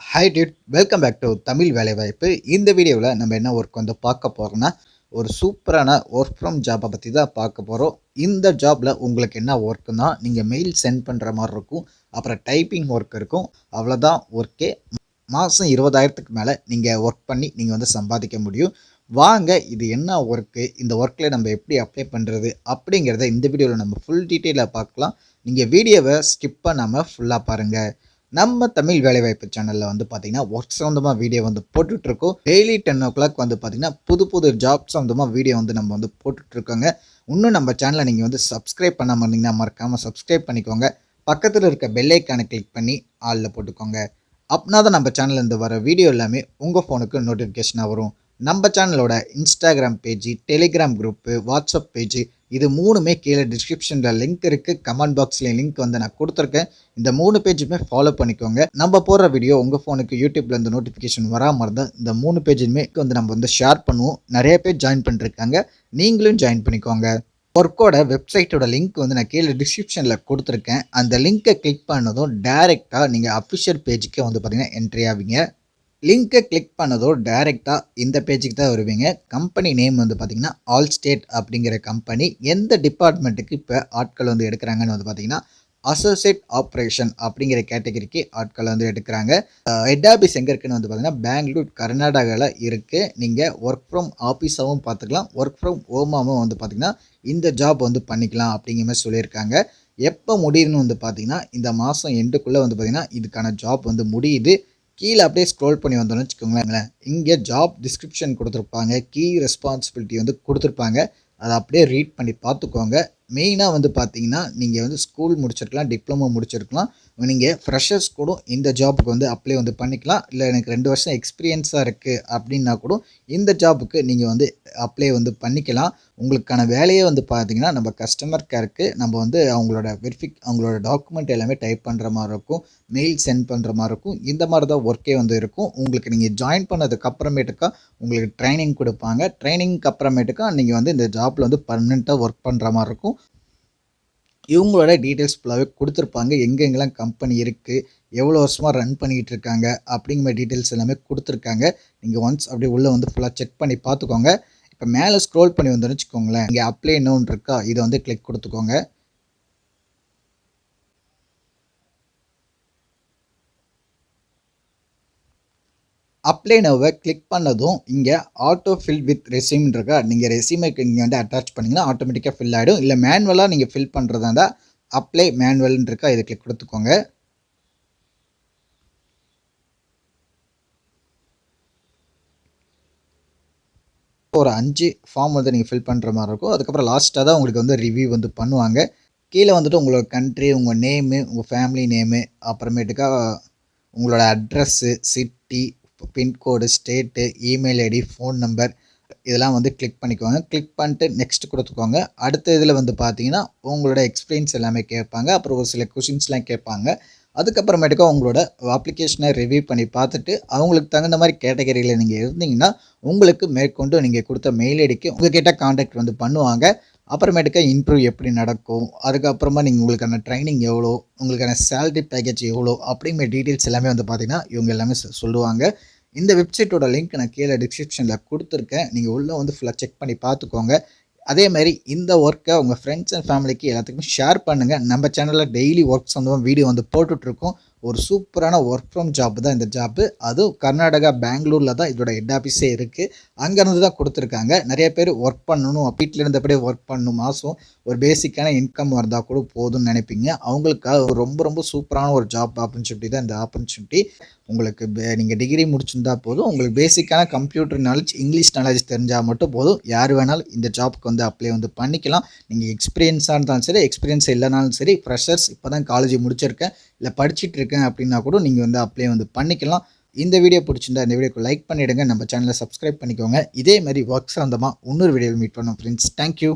Hi dude, welcome back to Tamil Velaivaippu. இந்த வீடியோவில் நம்ம என்ன ஒர்க் வந்து பார்க்க போகிறோம்னா, ஒரு சூப்பரான ஒர்க் ஃப்ரம் ஜாப்பை பற்றி தான் பார்க்க போகிறோம். இந்த ஜாபில் உங்களுக்கு என்ன ஒர்க்குன்னா, நீங்கள் மெயில் சென்ட் பண்ணுற மாதிரி இருக்கும், அப்புறம் டைப்பிங் ஒர்க் இருக்கும். அவ்வளோதான் ஒர்க்கே. மாதம் 20,000க்கு மேலே நீங்கள் ஒர்க் பண்ணி நீங்கள் வந்து சம்பாதிக்க முடியும். வாங்க, இது என்ன ஒர்க்கு, இந்த ஒர்க்கில் நம்ம எப்படி அப்ளை பண்ணுறது அப்படிங்கிறத இந்த வீடியோவில் நம்ம ஃபுல் டீட்டெயிலாக பார்க்கலாம். நீங்கள் வீடியோவை ஸ்கிப் பண்ணாமல் ஃபுல்லாக பாருங்கள். நம்ம தமிழ் வேலைவாய்ப்பு சேனலில் வந்து பார்த்திங்கன்னா ஒர்க் சம்மந்தமாக வீடியோ வந்து போட்டுட்ருக்கோம். டெய்லி 10 o'clock வந்து பார்த்திங்கன்னா புது ஜாப் சம்மந்தமாக வீடியோ வந்து நம்ம வந்து போட்டுட்ருக்கோங்க. இன்னும் நம்ம சேனலை நீங்கள் வந்து சப்ஸ்கிரைப் பண்ணாமல் இருந்தீங்கன்னா மறக்காமல் சப்ஸ்கிரைப் பண்ணிக்கோங்க. பக்கத்தில் இருக்க பெல் ஐக்கானை கிளிக் பண்ணி ஆலில் போட்டுக்கோங்க. அப்படின்னா தான் நம்ம சேனல்லேருந்து வர வீடியோ எல்லாமே உங்கள் ஃபோனுக்கு நோட்டிஃபிகேஷனாக வரும். நம்ம சேனலோட Instagram page, Telegram group, WhatsApp page, இது 3மே கீழே டிஸ்கிரிப்ஷனில் லிங்க் இருக்குது. கமெண்ட் பாக்ஸ்லேயும் லிங்க் வந்து நான் கொடுத்துருக்கேன். இந்த 3 பேஜுமே ஃபாலோ பண்ணிக்கோங்க. நம்ம போடுற வீடியோ உங்கள் ஃபோனுக்கு யூடியூப்லேருந்து நோட்டிஃபிகேஷன் வராமல் இருந்தால் இந்த 3 பேஜுமே வந்து நம்ம வந்து ஷேர் பண்ணுவோம். நிறைய பேர் ஜாயின் பண்ணிருக்காங்க, நீங்களும் ஜாயின் பண்ணிக்கோங்க. ஒர்க்கோட வெப்சைட்டோட லிங்க் வந்து நான் கீழே டிஸ்கிரிப்ஷனில் கொடுத்துருக்கேன். அந்த லிங்க்கை கிளிக் பண்ணதும் டைரெக்டாக நீங்கள் அஃபிஷியல் பேஜுக்கே வந்து பார்த்திங்கன்னா என்ட்ரி ஆவீங்க. லிங்க்கை கிளிக் பண்ணதோ டைரெக்டாக இந்த பேஜுக்கு தான் வருவீங்க. கம்பெனி நேம் வந்து பார்த்திங்கன்னா ஆல் ஸ்டேட் அப்படிங்கிற கம்பெனி. எந்த டிபார்ட்மெண்ட்டுக்கு இப்போ ஆட்கள் வந்து எடுக்கிறாங்கன்னு வந்து பார்த்திங்கன்னா அசோசியேட் ஆப்ரேஷன் அப்படிங்கிற கேட்டகரிக்கு ஆட்கள் வந்து எடுக்கிறாங்க. ஹெட் ஆஃபீஸ் எங்கே இருக்குன்னு வந்து பார்த்திங்கன்னா பெங்களூர், கர்நாடகாவில் இருக்குது. நீங்கள் ஒர்க் ஃப்ரம் ஆஃபீஸாகவும் பார்த்துக்கலாம், ஒர்க் ஃப்ரம் ஹோமாகவும் வந்து பார்த்திங்கன்னா இந்த ஜாப் வந்து பண்ணிக்கலாம் அப்படிங்கிற மாதிரி சொல்லியிருக்காங்க. எப்போ முடியுதுன்னு வந்து பார்த்திங்கன்னா இந்த மாதம் எண்டுக்குள்ளே வந்து பார்த்திங்கன்னா இதுக்கான ஜாப் வந்து முடியுது. கீழே அப்படியே ஸ்க்ரோல் பண்ணி வந்தோம்னு வச்சுக்கோங்களேன், இங்கே ஜாப் டிஸ்கிரிப்ஷன் கொடுத்துருப்பாங்க, கீ ரெஸ்பான்சிபிலிட்டி வந்து கொடுத்துருப்பாங்க. அதை அப்படியே ரீட் பண்ணி பார்த்துக்கோங்க. மெயினாக வந்து பார்த்தீங்கன்னா நீங்கள் வந்து ஸ்கூல் முடிச்சிருக்கலாம், டிப்ளமோ முடிச்சிருக்கலாம். நீங்கள் ஃப்ரெஷர்ஸ் கூட இந்த ஜாப்புக்கு வந்து அப்ளை வந்து பண்ணிக்கலாம். இல்லை எனக்கு 2 வருஷம் எக்ஸ்பீரியன்ஸாக இருக்குது அப்படின்னா கூட இந்த ஜாப்புக்கு நீங்கள் வந்து அப்ளை வந்து பண்ணிக்கலாம். உங்களுக்கான வேலையே வந்து பார்த்தீங்கன்னா நம்ம கஸ்டமர் கேருக்கு நம்ம வந்து அவங்களோட டாக்குமெண்ட் எல்லாமே டைப் பண்ணுற மாதிரி இருக்கும், மெயில் சென்ட் பண்ணுற மாதிரி இருக்கும். இந்த மாதிரி தான் ஒர்க்கே வந்து இருக்கும். உங்களுக்கு நீங்கள் ஜாயின் பண்ணதுக்கு அப்புறமேட்டுக்கா உங்களுக்கு ட்ரைனிங் கொடுப்பாங்க. ட்ரைனிங்க்கு அப்புறமேட்டுக்கா நீங்கள் வந்து இந்த ஜாப்பில் வந்து பர்மனெண்ட்டாக ஒர்க் பண்ணுற மாதிரி இருக்கும். இவங்களோட டீட்டெயில்ஸ் ஃபுல்லாகவே கொடுத்துருப்பாங்க. எங்கெங்கெல்லாம் கம்பெனி இருக்குது, எவ்வளோ வருஷமாக ரன் பண்ணிக்கிட்டு இருக்காங்க அப்படிங்கிற டீட்டெயில்ஸ் எல்லாமே கொடுத்துருக்காங்க. நீங்கள் ஒன்ஸ் அப்படியே உள்ளே வந்து ஃபுல்லாக செக் பண்ணி பார்த்துக்கோங்க. இப்போ மேலே ஸ்க்ரோல் பண்ணி வந்தோன்னு வச்சுக்கோங்களேன், இங்கே அப்ளை நோன்னு இருக்கா, இதை வந்து கிளிக் கொடுத்துக்கோங்க. அப்ளை நோவை கிளிக் பண்ணதும் இங்கே ஆட்டோ ஃபில் வித் ரெஸ்யூம் இருக்கா, நீங்கள் ரெஸ்யூமைக்கு இங்கே வந்து அட்டாச் பண்ணிங்கன்னா ஆட்டோமேட்டிக்காக ஃபில் ஆகிடும். இல்லை மேனுவலாக நீங்கள் ஃபில் பண்ணுறதா இருந்தால் அப்ளை மேனுவல்னு இருக்கா, இதை கிளிக் கொடுத்துக்கோங்க. ஒரு 5 ஃபார்ம் வந்து நீங்கள் ஃபில் பண்ணுற மாதிரி இருக்கும். அதுக்கப்புறம் லாஸ்ட்டாக தான் உங்களுக்கு வந்து ரிவ்யூ வந்து பண்ணுவாங்க. கீழே வந்துட்டு உங்களோட கண்ட்ரி, உங்கள் நேமு, உங்கள் ஃபேமிலி நேமு, அப்புறமேட்டுக்கா உங்களோட address, city, pincode, state, email ID, phone number, இதெல்லாம் வந்து கிளிக் பண்ணிக்கோங்க. கிளிக் பண்ணிட்டு நெக்ஸ்ட் கொடுத்துக்கோங்க. அடுத்த இதில் வந்து பார்த்தீங்கன்னா உங்களோட எக்ஸ்பீரியன்ஸ் எல்லாமே கேட்பாங்க. அப்புறம் ஒரு சில கொஷின்ஸ்லாம் கேட்பாங்க. அதுக்கப்புறமேட்டுக்கா உங்களோட அப்ளிகேஷனை ரிவ்யூ பண்ணி பார்த்துட்டு அவங்களுக்கு தகுந்த மாதிரி கேட்டகரியில் நீங்கள் இருந்தீங்கன்னா உங்களுக்கு மேற்கொண்டு நீங்கள் கொடுத்த மெயில் ஐடிக்கு உங்கள்கிட்ட காண்டாக்ட் வந்து பண்ணுவாங்க. அப்புறமேட்டுக்கா இன்டர்வியூ எப்படி நடக்கும், அதுக்கப்புறமா நீங்கள் உங்களுக்கான ட்ரைனிங் எவ்வளோ, உங்களுக்கான சேலரி பேக்கேஜ் எவ்வளோ அப்படிங்கிற டீட்டெயில்ஸ் எல்லாமே வந்து பார்த்திங்கன்னா இவங்க எல்லாமே சொல்லுவாங்க. இந்த வெப்சைட்டோட லிங்க் நான் கீழே டிஸ்கிரிப்ஷனில் கொடுத்துருக்கேன். நீங்கள் உள்ளே வந்து ஃபுல்லாக செக் பண்ணி பார்த்துக்கோங்க. அதே மாதிரி இந்த ஒர்க்கை உங்கள் ஃப்ரெண்ட்ஸ் அண்ட் ஃபேமிலிக்கு எல்லாத்துக்குமே ஷேர் பண்ணுங்கள். நம்ம சேனலில் டெய்லி ஒர்க் சம்மந்தமாக வீடியோ வந்து போட்டுட்ருக்கோம். ஒரு சூப்பரான ஒர்க் ஃப்ரம் ஜாப் தான் இந்த ஜாப்பு. அதுவும் கர்நாடகா, பெங்களூரில் தான் இதோட ஹெட் ஆஃபீஸே இருக்குது. அங்கேருந்து தான் கொடுத்துருக்காங்க. நிறைய பேர் ஒர்க் பண்ணணும், வீட்டில் இருந்தபடியே ஒர்க் பண்ணணும், மாதம் ஒரு பேசிக்கான இன்கம் வந்தால் கூட போதும்னு நினைப்பீங்க. அவங்களுக்காக ரொம்ப சூப்பரான ஒரு ஜாப் ஆப்பர்ச்சுனிட்டி தான் இந்த ஆப்பர்ச்சுனிட்டி. உங்களுக்கு நீங்கள் டிகிரி முடிச்சிருந்தா போதும், உங்களுக்கு பேசிக்கான கம்ப்யூட்டர் நாலேஜ், இங்கிலீஷ் நாலேஜ் தெரிஞ்சால் மட்டும் போதும். யார் வேணாலும் இந்த ஜாப்புக்கு வந்து அப்ளை வந்து பண்ணிக்கலாம். நீங்கள் எக்ஸ்பீரியன்ஸாக இருந்தாலும் சரி, எக்ஸ்பீரியன்ஸ் இல்லைனாலும் சரி, ஃப்ரெஷர்ஸ் இப்போ தான் காலேஜ் முடிச்சிருக்கேன், இல்லை படிச்சுட்டு இருக்கேன் அப்படின்னா கூட நீங்கள் வந்து அப்ளை வந்து பண்ணிக்கலாம். இந்த வீடியோ பிடிச்சிருந்தா இந்த வீடியோக்கு லைக் பண்ணிவிடுங்க. நம்ம சேனலை சப்ஸ்கிரைப் பண்ணிக்கோங்க. இதே மாதிரி ஒர்க் சம்மந்தமாக இன்னொரு வீடியோவில் மீட் பண்ணோம் ஃப்ரெண்ட்ஸ். தேங்க்யூ.